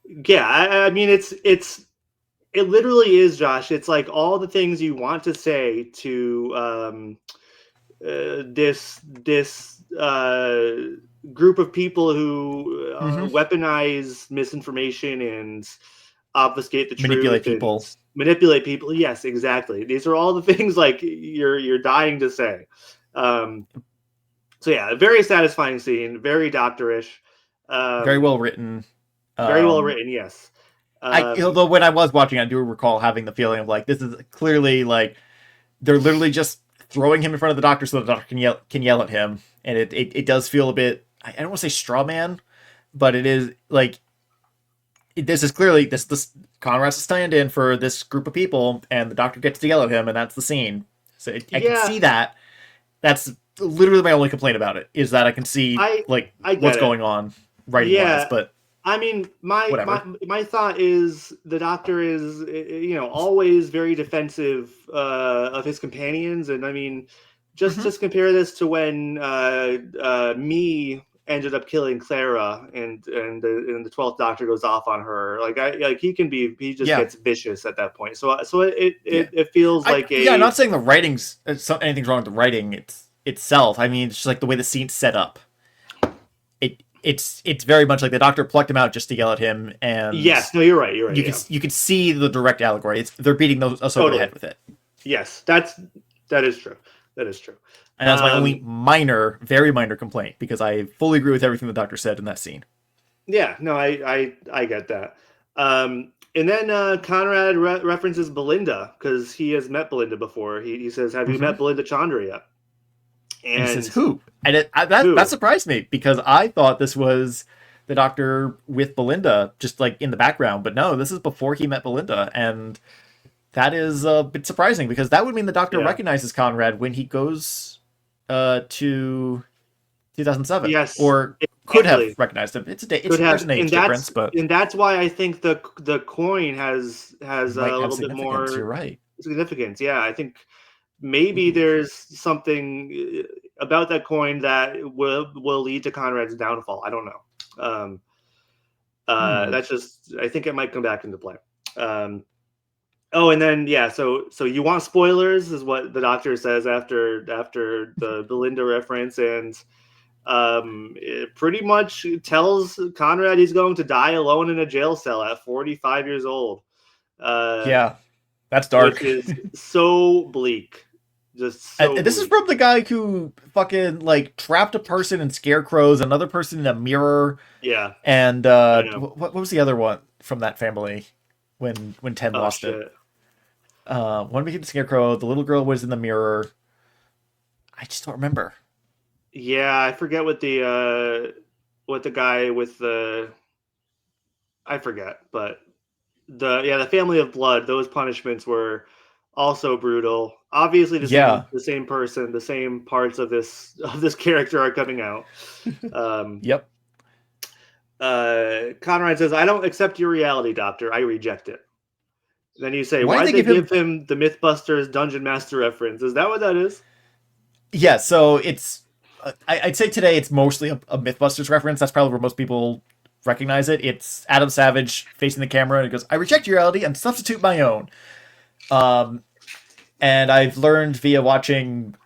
Yeah, I mean it literally is, Josh. It's like all the things you want to say to this group of people who Hmm. weaponize misinformation and obfuscate the Manipulate truth and people. manipulate people. Yes, exactly. These are all the things like you're dying to say. Um, so yeah, a very satisfying scene, very doctorish, Very um, well written. very well Um, written. Yes. although when I was watching, I do recall having the feeling of like this is clearly like they're literally just throwing him in front of the doctor so the doctor can yell at him, and it does feel a bit. I don't want to say straw man, but it is like this is clearly this Conrad's a stand-in for this group of people, and the doctor gets to yell at him, and that's the scene. So I can Yeah, see that. That's literally my only complaint about it is that I can see I like I what's get it. going on writing wise, Yeah, but I mean, my my whatever. my thought is the doctor is always very defensive of his companions, and I mean, Hmm. just compare this to when me ended up killing Clara, and the 12th Doctor goes off on her. Like he just Yeah, gets vicious at that point. So yeah. it feels like I'm a not saying the writing's anything's wrong with the writing itself. I mean, it's just like the way the scene's set up. It's very much like the doctor plucked him out just to yell at him, and yes. No, you're right. You're right. you can Yeah, you can see the direct allegory. They're beating us over the totally. head with it, Yes, that is true. That is true. and that's my only Um, minor, very minor complaint because I fully agree with everything the doctor said in that scene. Yeah, no, I get that. And then Conrad references Belinda because he has met Belinda before. He says, "Have you Hmm. met Belinda Chandra yet?" And he says And who, and that who? surprised me because I thought this was the doctor with Belinda just like in the background, but no, this is before he met Belinda, and that is a bit surprising because that would mean the doctor Yeah. recognizes Conrad when he goes to 2007, Yes, or could have exactly. recognized him. Could There's have, an age difference, but and that's why I think the coin has might a have little bit significance. You're more right. significance. Yeah, I think maybe Ooh. there's something about that coin that will lead to Conrad's downfall. I don't know. Hmm. That's just I think it might come back into play. Um, oh, and then yeah, so you want spoilers is what the doctor says after the Belinda reference, and it pretty much tells Conrad he's going to die alone in a jail cell at 45 years old, uh, Yeah, that's which dark. is so bleak, just And so this is bleak. from the guy who fucking like trapped a person in scarecrows, another person in a mirror, Yeah, and I know. what was the other one from that family when Ted Oh lost it? shit. One became the scarecrow. The little girl was in the mirror. I just don't remember. Yeah, I forget what the guy with the I forget, but the family of blood, those punishments were also brutal. Obviously Yeah. the same person, the same parts of this character are coming out. Um Yep. Conrad says, "I don't accept your reality, doctor. I reject it." Then you say, Why did "Why'd they they give give him? him the Mythbusters Dungeon Master reference?" Is that what that is? Yeah. So it's. I'd say today it's mostly a MythBusters reference. That's probably where most people recognize it. It's Adam Savage facing the camera and he goes, "I reject your reality and substitute my own." Um, and I've learned via watching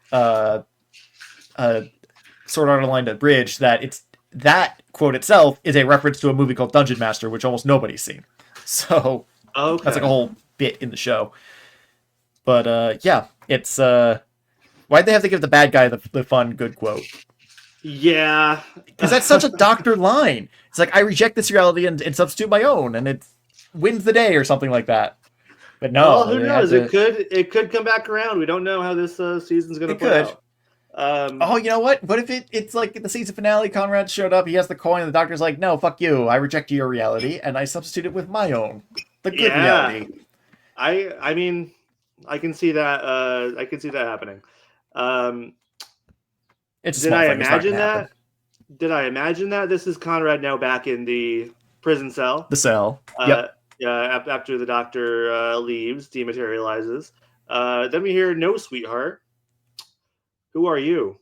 Sword Art Online to Bridge that it's that quote itself is a reference to a movie called Dungeon Master, which almost nobody's seen. So that's like a Okay. whole bit in the show. But yeah, it's why'd they have to give the bad guy the fun good quote? Yeah. Because that's such a doctor line. It's like I reject this reality and substitute my own, and it wins the day or something like that. But Well, no, who they had knows? to. It could come back around. We don't know how this season's going to It play could. out. Um, Oh, you know what? What if it's like the season finale? Conrad showed up. He has the coin. And the doctor's like, "No, fuck you. I reject your reality, and I substitute it with my own, the good yeah. reality." I mean, I can see that. I can see that happening. Um, It's a did small I thing. It's not imagine going to happen. that? Did I imagine that? This is Conrad now back in the prison cell. The cell. Uh, Yep. after the doctor leaves, dematerializes. Then we hear, "No, sweetheart. Who are you?"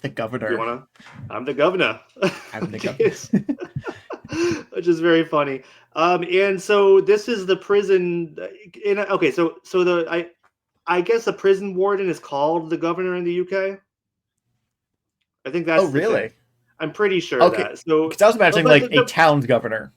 The governor. You wanna? I'm the governor. I'm the governor. Which is very funny. And so this is the prison. Okay, so I guess the prison warden is called the governor in the UK. I think that's Oh, the thing. really? I'm pretty sure of Okay. that. So Because I was imagining but like a town's governor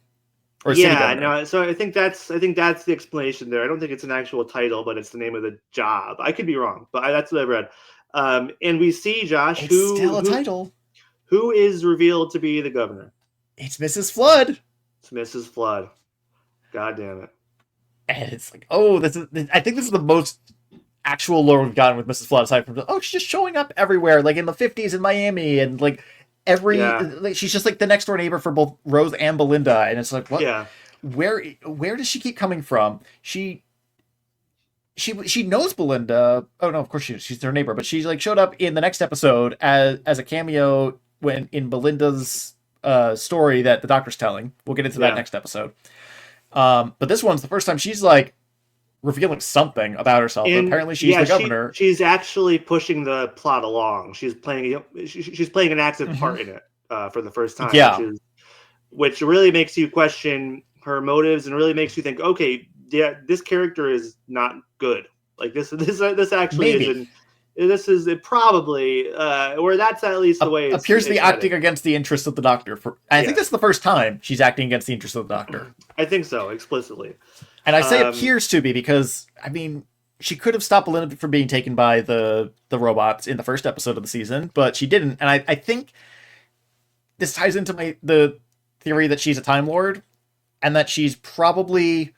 or a city yeah, governor. no. So I think that's the explanation there. I don't think it's an actual title, but it's the name of the job. I could be wrong, but that's what I read. And we see Josh, It's still a title. who is revealed to be the governor. It's Mrs. Flood. It's Mrs. Flood. God damn it. And it's like, oh, I think this is the most actual lore we've gotten with Mrs. Flood, aside from, oh, she's just showing up everywhere, like in the 50s in Miami, and like like, she's just like the next door neighbor for both Rose and Belinda, and it's like, what? Yeah. Where does she keep coming from? She knows Belinda. Oh no, of course she's their neighbor, but she's like showed up in the next episode as a cameo when in Belinda's story that the doctor's telling. We'll get into that next episode. But this one's the first time she's like revealing something about herself. And apparently she's the governor. She's actually pushing the plot along. She's playing an active part in it for the first time. Yeah. Which really makes you question her motives and really makes you think, okay, yeah, this character is not good. Like this actually isn't. This is it probably, or that's at least the way it appears to be acting against the interests of the doctor. I think that's the first time she's acting against the interests of the doctor. I think so, explicitly. And I say appears to be because, I mean, she could have stopped Belinda from being taken by the robots in the first episode of the season, but she didn't. And I think this ties into the theory that she's a Time Lord, and that she's probably,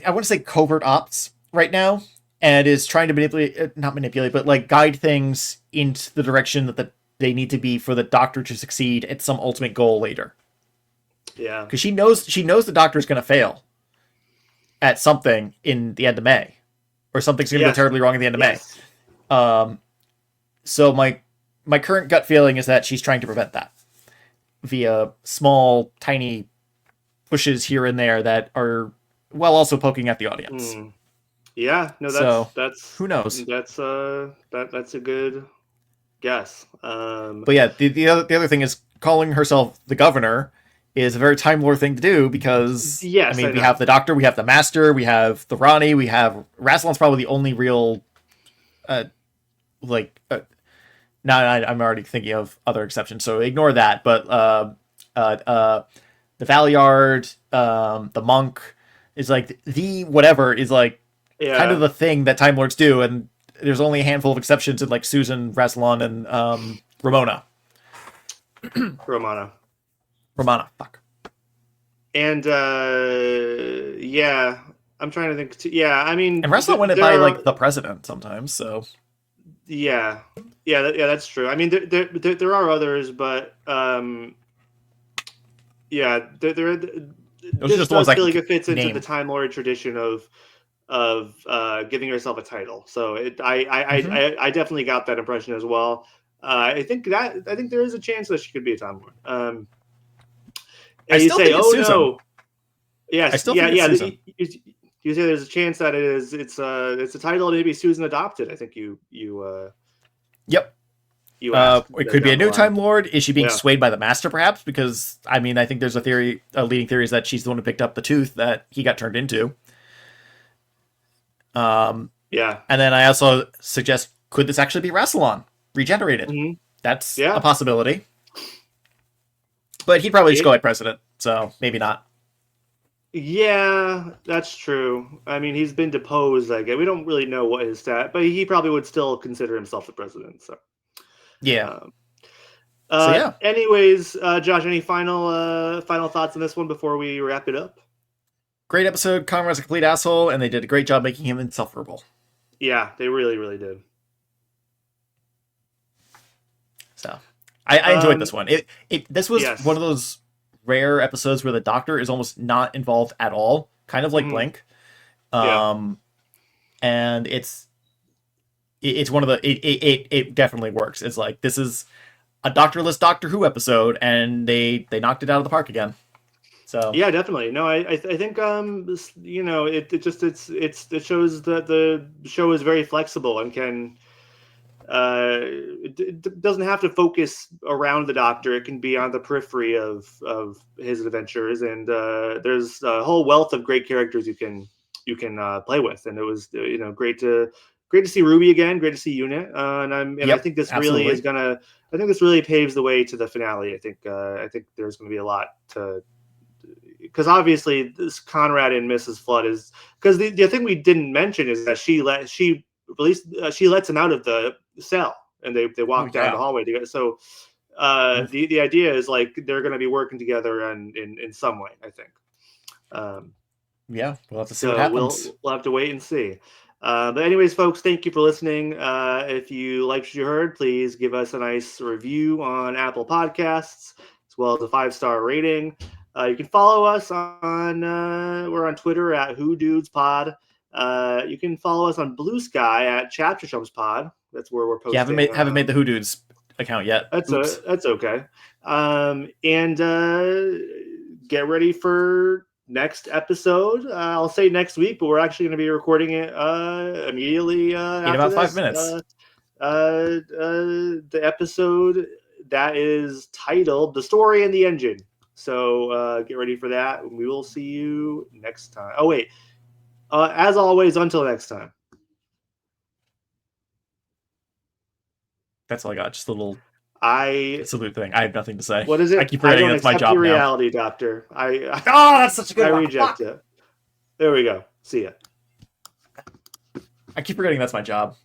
I want to say covert ops right now, and is trying to not manipulate, but like guide things into the direction that they need to be for the doctor to succeed at some ultimate goal later. Yeah. Because she knows the doctor's going to fail at something in the end of May, or something's going to go terribly wrong at the end of May. So my current gut feeling is that she's trying to prevent that via small, tiny pushes here and there that are, well, also poking at the audience. Yeah, no, that's who knows. That's a good guess. But yeah, the other thing is calling herself the governor is a very Time Lord thing to do because we have the Doctor, we have the Master, we have the Ronnie, we have Rassilon's probably the only real now I'm already thinking of other exceptions, so ignore that. But the Valeyard, the Monk is like the whatever is like kind of the thing that Time Lords do, and there's only a handful of exceptions in like Susan, Rassilon, and Ramona. Romana, fuck. And I'm trying to think. I mean, and Rassilon went it by like the president sometimes, so. Yeah, that's true. I mean, there are others, but there this does feel like it fits into the Time Lord tradition of giving yourself a title. So I definitely got that impression as well. I think there is a chance that she could be a Time Lord. And you say, "Oh no!" Yes, you say there's a chance that it's a title. Maybe Susan adopted. I think you. Yep. It could be a new Time Lord. Is she being swayed by the Master, perhaps? Because I mean, I think there's a leading theory is that she's the one who picked up the tooth that he got turned into. And then I also suggest, could this actually be Rassilon regenerated? Mm-hmm. That's a possibility. But he'd probably just go like president, so maybe not. Yeah, that's true. I mean, he's been deposed, I guess. We don't really know what his stat, but he probably would still consider himself the president. So, yeah. Anyways, Josh, any final thoughts on this one before we wrap it up? Great episode. Conrad's a complete asshole, and they did a great job making him insufferable. Yeah, they really, really did. So, I enjoyed this one. This was one of those rare episodes where the Doctor is almost not involved at all, kind of like Blink. And it's one of the it definitely works. It's like this is a Doctorless Doctor Who episode, and they knocked it out of the park again. So yeah, definitely. No, I think it shows that the show is very flexible and can it doesn't have to focus around the Doctor. It can be on the periphery of his adventures, and there's a whole wealth of great characters you can play with. And it was great to see Ruby again, great to see Unit, I think this really is gonna. I think this really paves the way to the finale. I think there's going to be a lot to, because obviously this Conrad and Mrs. Flood is, because the thing we didn't mention is that she lets him out of the cell, and they walk down the hallway together. So the idea is like they're going to be working together and in some way, I think. We'll have to see what happens. We'll have to wait and see. But anyways, folks, thank you for listening. If you liked what you heard, please give us a nice review on Apple Podcasts, as well as a 5-star rating. You can follow us on we're on Twitter at WhoDudesPod. You can follow us on Blue Sky at Chapter Chumps Pod. That's where we're posting. Yeah, haven't made the Who Dudes account yet. That's okay. And get ready for next episode. I'll say next week, but we're actually going to be recording it immediately in about 5 minutes. The episode that is titled "The Story and the Engine." So get ready for that. We will see you next time. Oh wait, as always, until next time. That's all I got. Just a little salute thing. I have nothing to say. What is it? I keep forgetting that's my job reality, now. Doctor. That's such a good I one. reject it. There we go. See ya. I keep forgetting that's my job.